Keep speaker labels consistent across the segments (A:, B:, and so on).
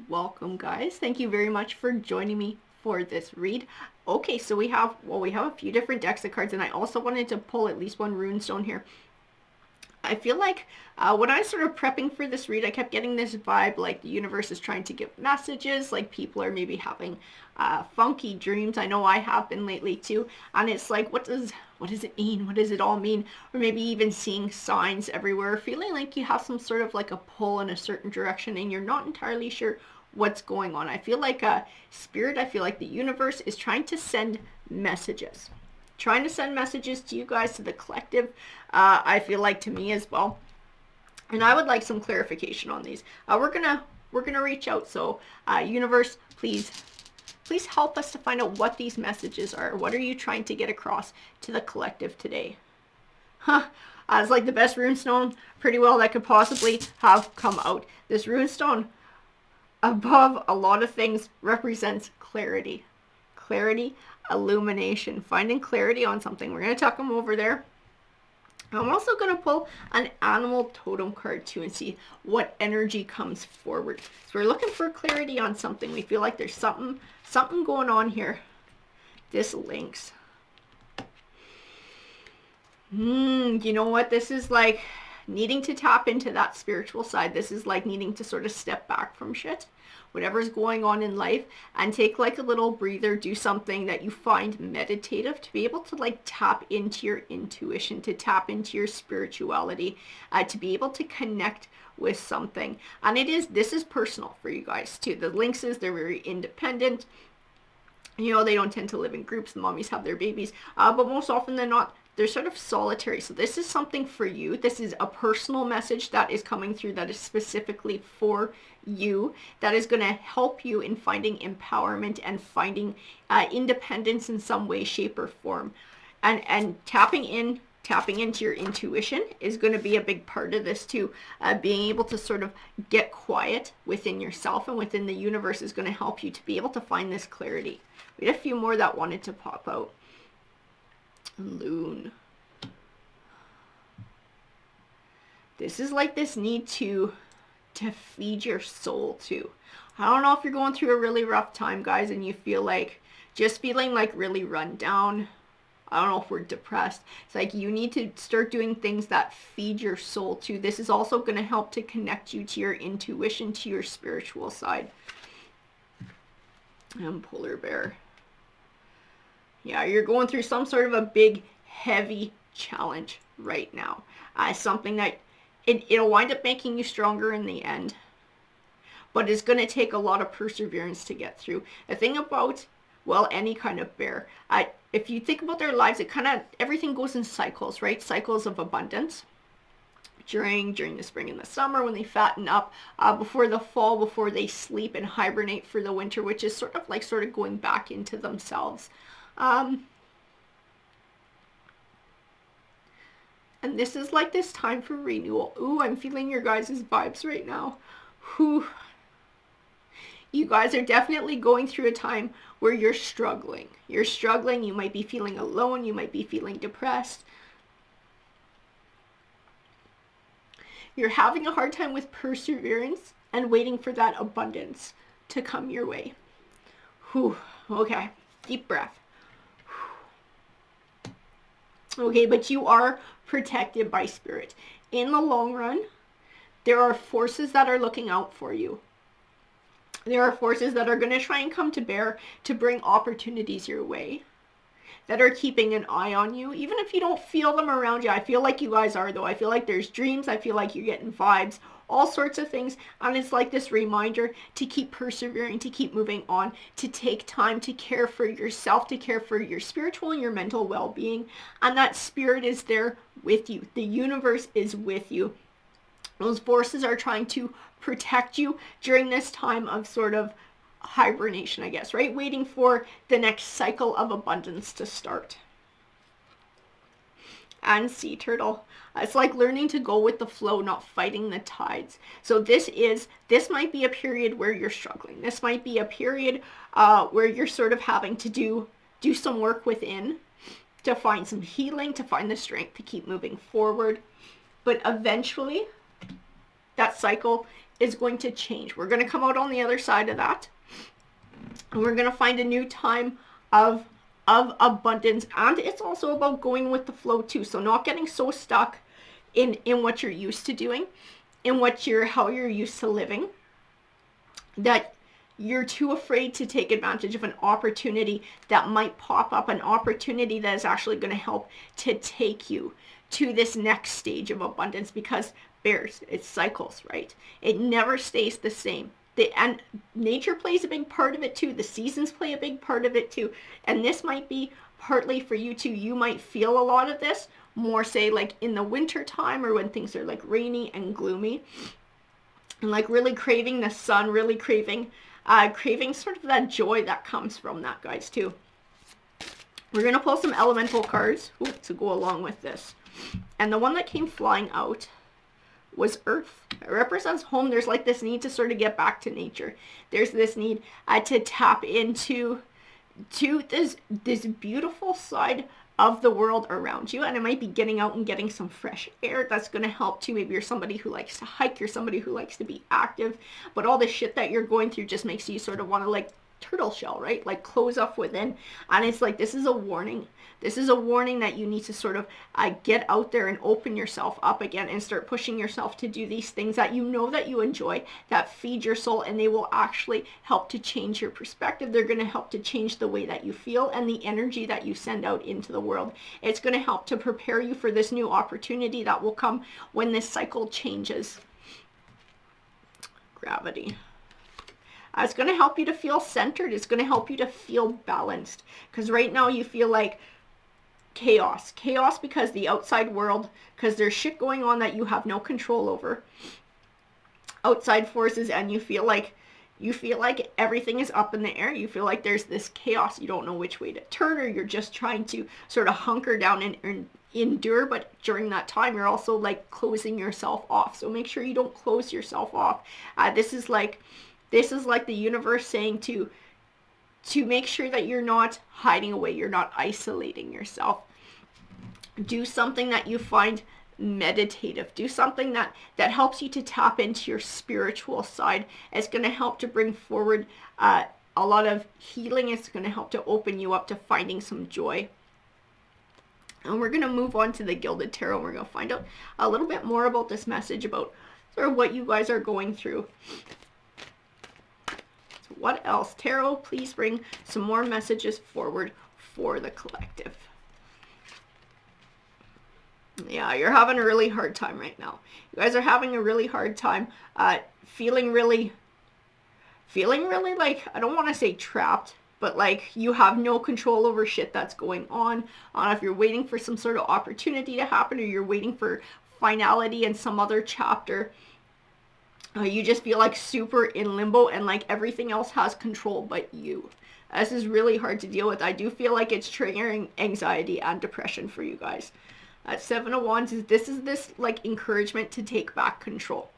A: Welcome, guys. Thank you very much for joining me for this read. Okay, so we have a few different decks of cards, and I also wanted to pull at least one runestone here. I feel like when I was sort of prepping for this read, I kept getting this vibe like the universe is trying to give messages, like people are maybe having funky dreams. I know I have been lately too, and it's like, what does it mean? What does it all mean? Or maybe even seeing signs everywhere, feeling like you have some sort of like a pull in a certain direction, and you're not entirely sure what's going on. I feel like spirit. I feel like the universe is trying to send messages to you guys, to the collective. I feel like to me as well, and I would like some clarification on these. We're gonna reach out. So, universe, please help us to find out what these messages are. What are you trying to get across to the collective today? Huh? It's like the best runestone, pretty well, that could possibly have come out. This runestone, above a lot of things, represents clarity. Clarity, illumination, finding clarity on something. We're going to tuck them over there. I'm also going to pull an animal totem card too and see what energy comes forward. So we're looking for clarity on something. We feel like there's something going on here. This Lynx. You know what? This is like needing to tap into that spiritual side. This is like needing to sort of step back from shit, whatever's going on in life, and take like a little breather, do something that you find meditative, to be able to like tap into your intuition, to tap into your spirituality, to be able to connect with something. And this is personal for you guys too. The Lynxes, they're very independent. You know, they don't tend to live in groups. The mommies have their babies, but most often than not, they're sort of solitary. So this is something for you. This is a personal message that is coming through, that is specifically for you, that is going to help you in finding empowerment and finding independence in some way, shape, or form. And tapping into your intuition is going to be a big part of this too. Being able to sort of get quiet within yourself and within the universe is going to help you to be able to find this clarity. We had a few more that wanted to pop out. Loon. This is like this need to feed your soul too. I don't know if you're going through a really rough time, guys, and you feel like feeling like really run down. I don't know if we're depressed. It's like you need to start doing things that feed your soul too. This is also going to help to connect you to your intuition, to your spiritual side. And polar bear. Yeah, you're going through some sort of a big, heavy challenge right now. Something that it'll wind up making you stronger in the end, but it's going to take a lot of perseverance to get through. The thing about, well, any kind of bear, if you think about their lives, everything goes in cycles, right? Cycles of abundance. During the spring and the summer, when they fatten up, before the fall, before they sleep and hibernate for the winter, which is sort of going back into themselves. And this is like this time for renewal. Ooh, I'm feeling your guys' vibes right now. Whew. You guys are definitely going through a time where you're struggling. You're struggling. You might be feeling alone. You might be feeling depressed. You're having a hard time with perseverance and waiting for that abundance to come your way. Whew. Okay. Deep breath. Okay, but you are protected by spirit. In the long run, there are forces that are looking out for you. There are forces that are going to try and come to bear to bring opportunities your way, that are keeping an eye on you, even if you don't feel them around you. I feel like you guys are, though. I feel like there's dreams. I feel like you're getting vibes, all sorts of things. And it's like this reminder to keep persevering, to keep moving on, to take time to care for yourself, to care for your spiritual and your mental well-being. And that spirit is there with you. The universe is with you. Those forces are trying to protect you during this time of sort of hibernation, I guess, right? Waiting for the next cycle of abundance to start. And sea turtle. It's like learning to go with the flow, not fighting the tides. So this might be a period where you're struggling. This might be a period where you're sort of having to do some work within to find some healing, to find the strength to keep moving forward. But eventually, that cycle is going to change. We're going to come out on the other side of that, and we're going to find a new time of abundance. And it's also about going with the flow too, so not getting so stuck in what you're used to doing, in how you're used to living, that you're too afraid to take advantage of an opportunity that might pop up, an opportunity that is actually going to help to take you to this next stage of abundance. Because bears, it cycles, right? It never stays the same. And nature plays a big part of it too. The seasons play a big part of it too. And this might be partly for you too. You might feel a lot of this more, say, like in the winter time, or when things are like rainy and gloomy, and like really craving the sun, really craving sort of that joy that comes from that, guys, too. We're going to pull some elemental cards to go along with this. And the one that came flying out was Earth. It represents home. There's like this need to sort of get back to nature. There's this need to tap into this beautiful side of the world around you. And it might be getting out and getting some fresh air. That's going to help too. Maybe you're somebody who likes to hike, you're somebody who likes to be active, but all the shit that you're going through just makes you sort of want to like turtle shell, right? Like close up within. And it's like, this is a warning. This is a warning that you need to sort of get out there and open yourself up again and start pushing yourself to do these things that you know that you enjoy, that feed your soul, and they will actually help to change your perspective. They're going to help to change the way that you feel and the energy that you send out into the world. It's going to help to prepare you for this new opportunity that will come when this cycle changes. Gravity. It's going to help you to feel centered. It's going to help you to feel balanced. Because right now you feel like chaos because the outside world, because there's shit going on that you have no control over, outside forces, and you feel like everything is up in the air. You feel like there's this chaos. You don't know which way to turn, or you're just trying to sort of hunker down and endure. But during that time, you're also like closing yourself off. So make sure you don't close yourself off. This is like the universe saying to make sure that you're not hiding away, you're not isolating yourself. Do something that you find meditative. Do something that helps you to tap into your spiritual side. It's going to help to bring forward a lot of healing. It's going to help to open you up to finding some joy. And we're going to move on to the Gilded Tarot. We're going to find out a little bit more about this message, about sort of what you guys are going through. What else? Tarot, please bring some more messages forward for the collective. Yeah, you're having a really hard time right now. You guys are having a really hard time feeling really like, I don't want to say trapped, but like you have no control over shit that's going on. I don't know if you're waiting for some sort of opportunity to happen, or you're waiting for finality in some other chapter. You just feel like super in limbo, and like everything else has control but you. This is really hard to deal with. I do feel like it's triggering anxiety and depression for you guys. Seven of Wands is this like encouragement to take back control.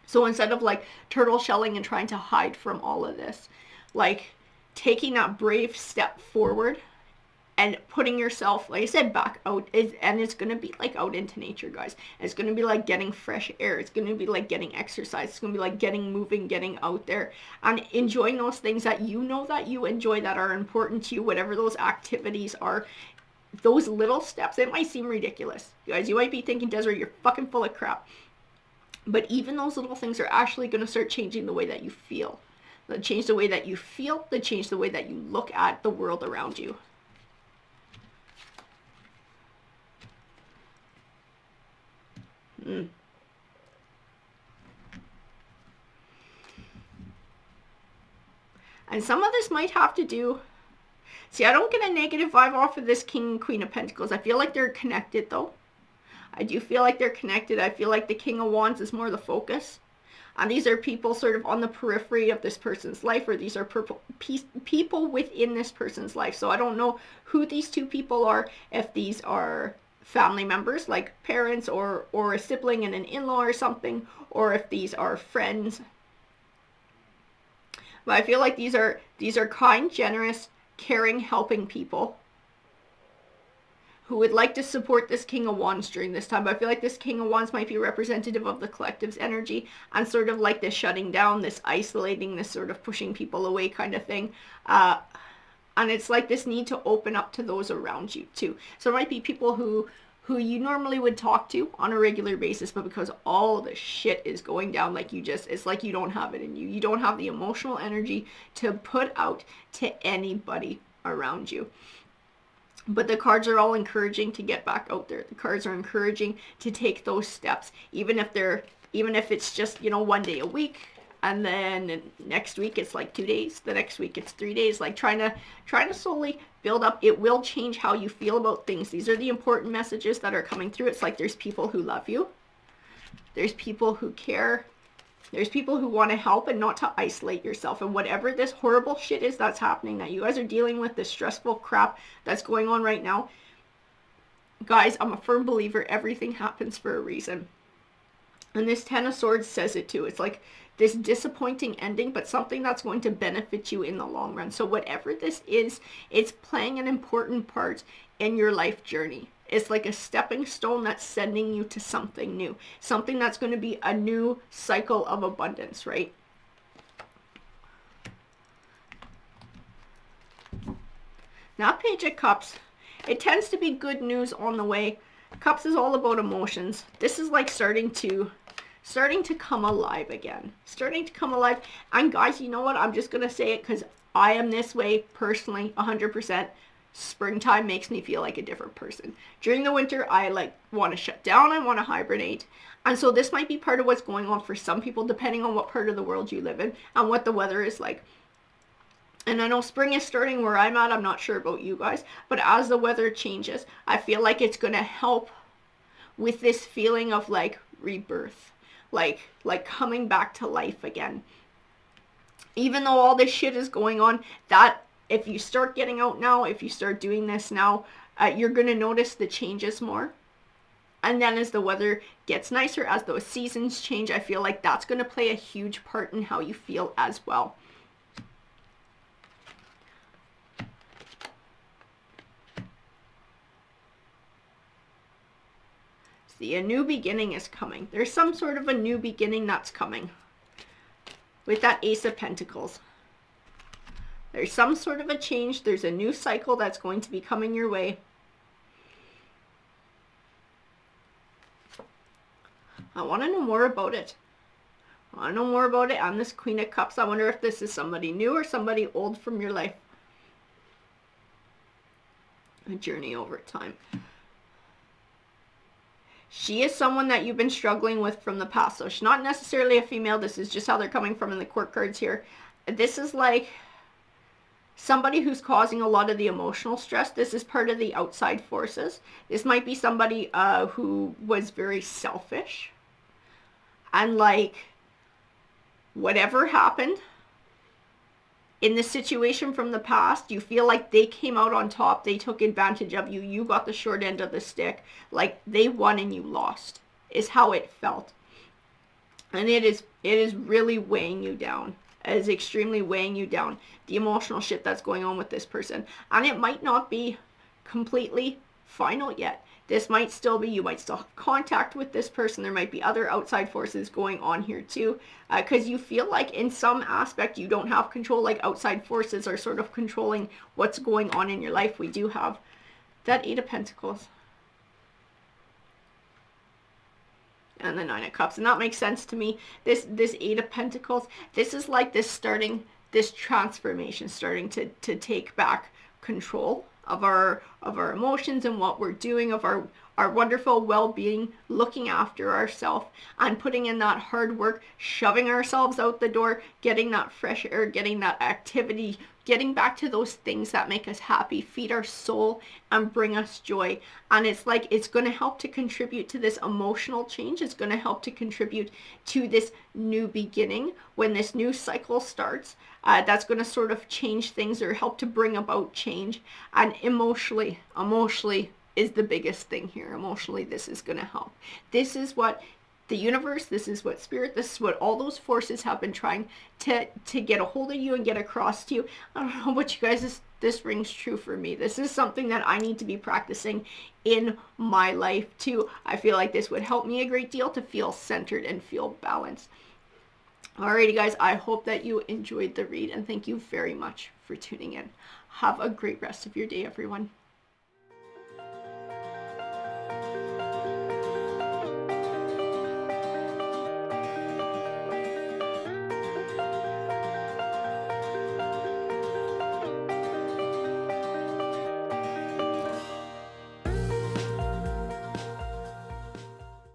A: So instead of like turtle shelling and trying to hide from all of this, like taking that brave step forward and putting yourself, like I said, back out, and it's going to be like out into nature, guys. It's going to be like getting fresh air. It's going to be like getting exercise. It's going to be like getting moving, getting out there, and enjoying those things that you know that you enjoy, that are important to you, whatever those activities are. Those little steps, it might seem ridiculous. You guys, you might be thinking, Desiree, you're fucking full of crap. But even those little things are actually going to start changing the way that you feel. They'll change the way that you feel. They'll change the way that you look at the world around you. And some of this might have to do... See, I don't get a negative vibe off of this King and Queen of Pentacles. I feel like they're connected, though. I do feel like they're connected. I feel like the King of Wands is more the focus. And these are people sort of on the periphery of this person's life, or these are people within this person's life. So I don't know who these two people are, if these are family members, like parents or a sibling and an in-law or something, or if these are friends. But I feel like these are kind, generous, caring, helping people who would like to support this King of Wands during this time. But I feel like this King of Wands might be representative of the collective's energy and sort of like this shutting down, this isolating, this sort of pushing people away kind of thing. And it's like this need to open up to those around you too. So it might be people who you normally would talk to on a regular basis, but because all the shit is going down, like it's like you don't have it in you. You don't have the emotional energy to put out to anybody around you. But the cards are all encouraging to get back out there. The cards are encouraging to take those steps, even if it's just, one day a week, and then next week it's like 2 days, the next week it's 3 days, like trying to slowly build up. It will change how you feel about things. These are the important messages that are coming through. It's like there's people who love you, there's people who care, there's people who want to help, and not to isolate yourself. And whatever this horrible shit is that's happening, that you guys are dealing with, this stressful crap that's going on right now, guys, I'm a firm believer everything happens for a reason. And this Ten of Swords says it too. It's like this disappointing ending, but something that's going to benefit you in the long run. So whatever this is, it's playing an important part in your life journey. It's like a stepping stone that's sending you to something new. Something that's going to be a new cycle of abundance, right? Now, Page of Cups. It tends to be good news on the way. Cups is all about emotions. This is like starting to come alive again. Starting to come alive. And guys, you know what? I'm just going to say it because I am this way personally, 100%. Springtime makes me feel like a different person. During the winter, I want to shut down. I want to hibernate. And so this might be part of what's going on for some people, depending on what part of the world you live in and what the weather is like. And I know spring is starting where I'm at. I'm not sure about you guys. But as the weather changes, I feel like it's going to help with this feeling of like rebirth. Like coming back to life again. Even though all this shit is going on, that if you start getting out now, if you start doing this now, you're going to notice the changes more. And then as the weather gets nicer, as those seasons change, I feel like that's going to play a huge part in how you feel as well. See, a new beginning is coming. There's some sort of a new beginning that's coming. With that Ace of Pentacles. There's some sort of a change. There's a new cycle that's going to be coming your way. I want to know more about it. I want to know more about it. I'm this Queen of Cups. I wonder if this is somebody new or somebody old from your life. A journey over time. She is someone that you've been struggling with from the past. So she's not necessarily a female. This is just how they're coming from in the court cards here. This is like somebody who's causing a lot of the emotional stress. This is part of the outside forces. This might be somebody who was very selfish. And like, whatever happened in the situation from the past, you feel like they came out on top. They took advantage of you. You got the short end of the stick. Like they won and you lost is how it felt. And it is really weighing you down. It is extremely weighing you down. The emotional shit that's going on with this person. And it might not be completely final yet. This might still be, you might still have contact with this person. There might be other outside forces going on here too. Because you feel like in some aspect you don't have control. Like outside forces are sort of controlling what's going on in your life. We do have that Eight of Pentacles. And the Nine of Cups. And that makes sense to me. This Eight of Pentacles, this is like this transformation, starting to take back control of our emotions and what we're doing, of our wonderful well-being, looking after ourselves and putting in that hard work, shoving ourselves out the door, getting that fresh air, getting that activity, getting back to those things that make us happy, feed our soul and bring us joy. And it's like, it's going to help to contribute to this emotional change. It's going to help to contribute to this new beginning when this new cycle starts. That's going to sort of change things or help to bring about change. And emotionally is the biggest thing here. Emotionally, this is going to help. This is what the universe, this is what spirit, this is what all those forces have been trying to get a hold of you and get across to you. I don't know about you guys, this rings true for me. This is something that I need to be practicing in my life too. I feel like this would help me a great deal to feel centered and feel balanced. Alrighty guys, I hope that you enjoyed the read, and thank you very much for tuning in. Have a great rest of your day, everyone.